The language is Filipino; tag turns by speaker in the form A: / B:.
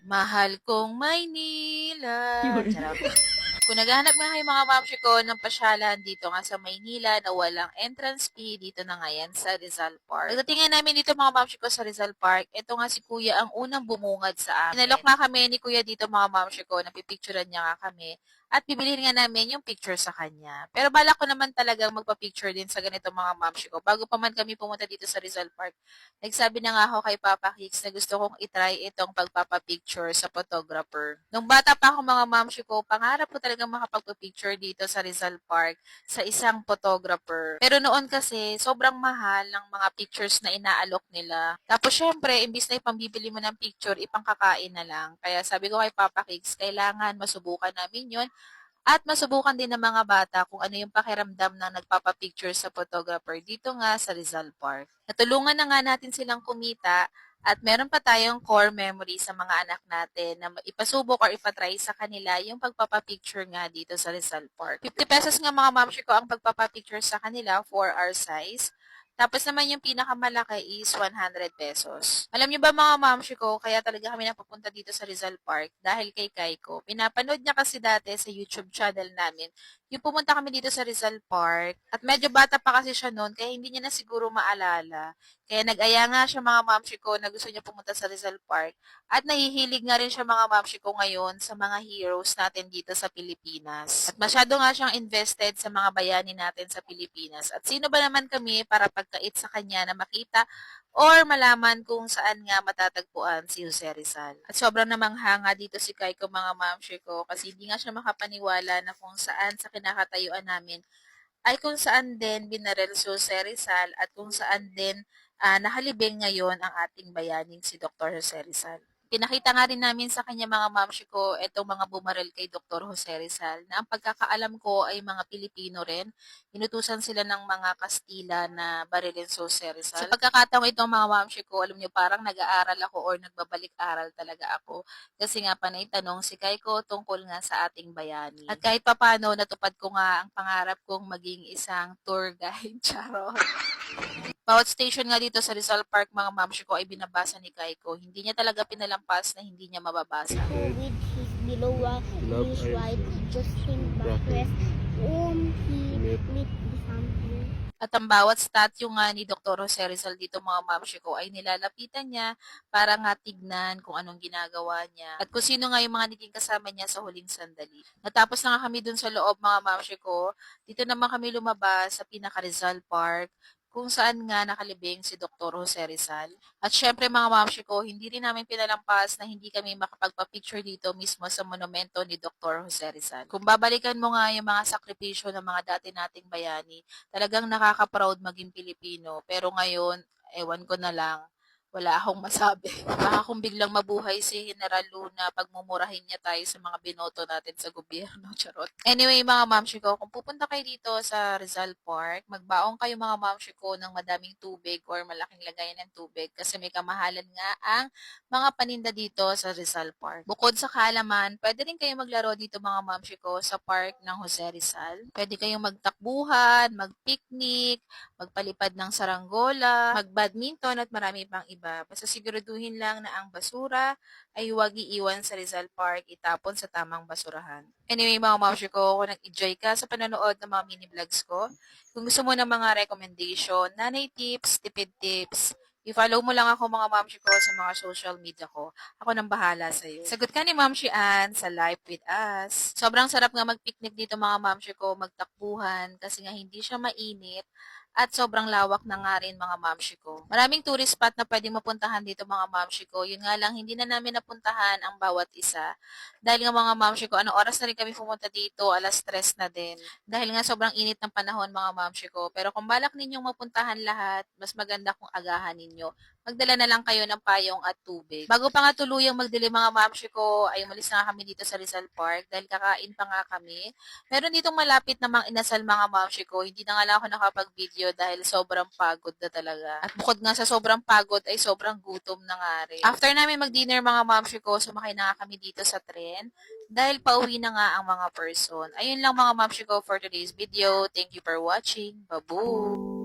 A: Mahal kong Maynila.
B: Yun.
A: Charot. Kung naghahanap nga kayo mga mamshi ko ng pasyalan dito nga sa Maynila na walang entrance fee, dito na nga yan sa Rizal Park. Pagdating nga namin dito mga mamshi ko sa Rizal Park, ito nga si Kuya ang unang bumungad sa amin. Inalok nga kami ni Kuya dito mga mamshi ko, napipicturean niya nga kami. At bibilihin nga namin yung picture sa kanya. Pero balak ko naman talagang magpa-picture din sa ganito mga mamshi ko. Bago pa man kami pumunta dito sa Rizal Park, nagsabi na nga ako kay Papa Kicks na gusto kong itry itong pagpapapicture sa photographer. Nung bata pa ako mga mamshi ko, pangarap ko talagang makapagpa-picture dito sa Rizal Park sa isang photographer. Pero noon kasi, sobrang mahal ng mga pictures na inaalok nila. Tapos syempre, imbis na ipambibili mo ng picture, ipangkakain na lang. Kaya sabi ko kay Papa Kicks, kailangan masubukan namin yon at masubukan din ng mga bata kung ano yung pakiramdam na nagpapapicture sa photographer dito nga sa Rizal Park. Natulungan na nga natin silang kumita at meron pa tayong core memory sa mga anak natin na ipasubok or ipatry sa kanila yung pagpapapicture nga dito sa Rizal Park. 50 pesos nga mga mamshi ko ang pagpapapicture sa kanila for our size. Tapos naman yung pinakamalaki is 100 pesos. Alam niyo ba mga mamshi ko, kaya talaga kami napupunta dito sa Rizal Park dahil kay Kaiko. Pinapanood niya kasi dati sa YouTube channel namin. Yung pumunta kami dito sa Rizal Park at medyo bata pa kasi siya noon kaya hindi niya na siguro maalala. Kaya nag-aya nga siya mga mamshi ko na gusto niya pumunta sa Rizal Park at nahihilig nga rin siya mga mamshi ko ngayon sa mga heroes natin dito sa Pilipinas. At masyado nga siyang invested sa mga bayani natin sa Pilipinas. At sino ba naman kami para pagkait sa kanya na makita or malaman kung saan nga matatagpuan si Jose Rizal. At sobrang namanghanga dito si Kaiko mga mamshi ko kasi hindi nga siya makapaniwala na kung saan sa kinakatayuan namin ay kung saan din binaril si Jose Rizal at kung saan din nakalibing ngayon ang ating bayaning si Dr. Jose Rizal. Pinakita nga rin namin sa kanya mga mamshi ko itong mga bumaril kay Dr. Jose Rizal na ang pagkakaalam ko ay mga Pilipino rin. Inutusan sila ng mga Kastila na barilin si Jose Rizal. Sa pagkakataong itong mga mamshi ko, alam niyo parang nag-aaral ako or nagbabalik-aral talaga ako. Kasi nga panay tanong si Kaiko tungkol nga sa ating bayani. At kahit papano, natupad ko nga ang pangarap kong maging isang tour guide. Charot. Bawat station nga dito sa Rizal Park, mga mamshi ko, ay binabasa ni Kaiko. Hindi niya talaga pinalampas na hindi niya mababasa.
C: With his below his wife, Justin Backwest, he met something.
A: At ang bawat statue nga ni Dr. Jose Rizal dito mga mamshi ko ay nilalapitan niya para nga tignan kung anong ginagawa niya at kung sino nga yung mga naging kasama niya sa huling sandali. Natapos na nga kami dun sa loob mga mamshi ko, dito naman kami lumabas sa pinaka Rizal Park kung saan nga nakalibing si Dr. Jose Rizal. At syempre mga mamshi ko, hindi rin namin pinalampas na hindi kami makapagpa-picture dito mismo sa monumento ni Dr. Jose Rizal. Kung babalikan mo nga yung mga sakripisyo ng mga dati nating bayani, talagang nakaka-proud maging Pilipino. Pero ngayon, ewan ko na lang, wala akong masabi. Baka kung biglang mabuhay si General Luna, pagmumurahin niya tayo sa mga binoto natin sa gobyerno. Charot. Anyway, mga mamshi ko, kung pupunta kayo dito sa Rizal Park, magbaong kayo mga mamshi ko ng madaming tubig or malaking lagayan ng tubig kasi may kamahalan nga ang mga paninda dito sa Rizal Park. Bukod sa kaalaman, pwede rin kayo maglaro dito mga mamshi ko sa park ng Jose Rizal. Pwede kayong magtakbuhan, magpiknik, magpalipad ng saranggola, mag-badminton at marami pang iba. Basta siguraduhin lang na ang basura ay huwag iiwan sa Rizal Park, itapon sa tamang basurahan. Anyway mga mamshi ko, kung nag-enjoy ka sa panonood ng mga mini vlogs ko, kung gusto mo ng mga recommendation, nanay tips, tipid tips, i-follow mo lang ako mga mamshi ko sa mga social media ko. Ako nang bahala sa'yo. Sagot ka ni Mamshi Ann sa Life with Us. Sobrang sarap nga mag-picnic dito mga mamshi ko, magtakbuhan kasi nga hindi siya mainit at sobrang lawak na nga rin mga mamshi ko. Maraming tourist spot na pwedeng mapuntahan dito mga mamshi ko. Yun nga lang, hindi na namin napuntahan ang bawat isa. Dahil nga mga mamshi ko, anong oras na rin kami pumunta dito? Alas 3 na din. Dahil nga sobrang init ng panahon mga mamshi ko. Pero kung balak ninyong mapuntahan lahat, mas maganda kung agahan ninyo. Magdala na lang kayo ng payong at tubig. Bago pa nga tuluyang magdilim mga mamshi ko, ay umalis na kami dito sa Rizal Park dahil kakain pa nga kami. Meron ditong malapit namang inasal mga mamshi ko. Hindi na nga lang ako nakapag-video dahil sobrang pagod na talaga. At bukod nga sa sobrang pagod ay sobrang gutom na nga rin. After namin mag-dinner mga mamshi ko, sumakay na nga kami dito sa tren dahil pauwi na nga ang mga person. Ayun lang mga mamshi ko for today's video. Thank you for watching. Babu!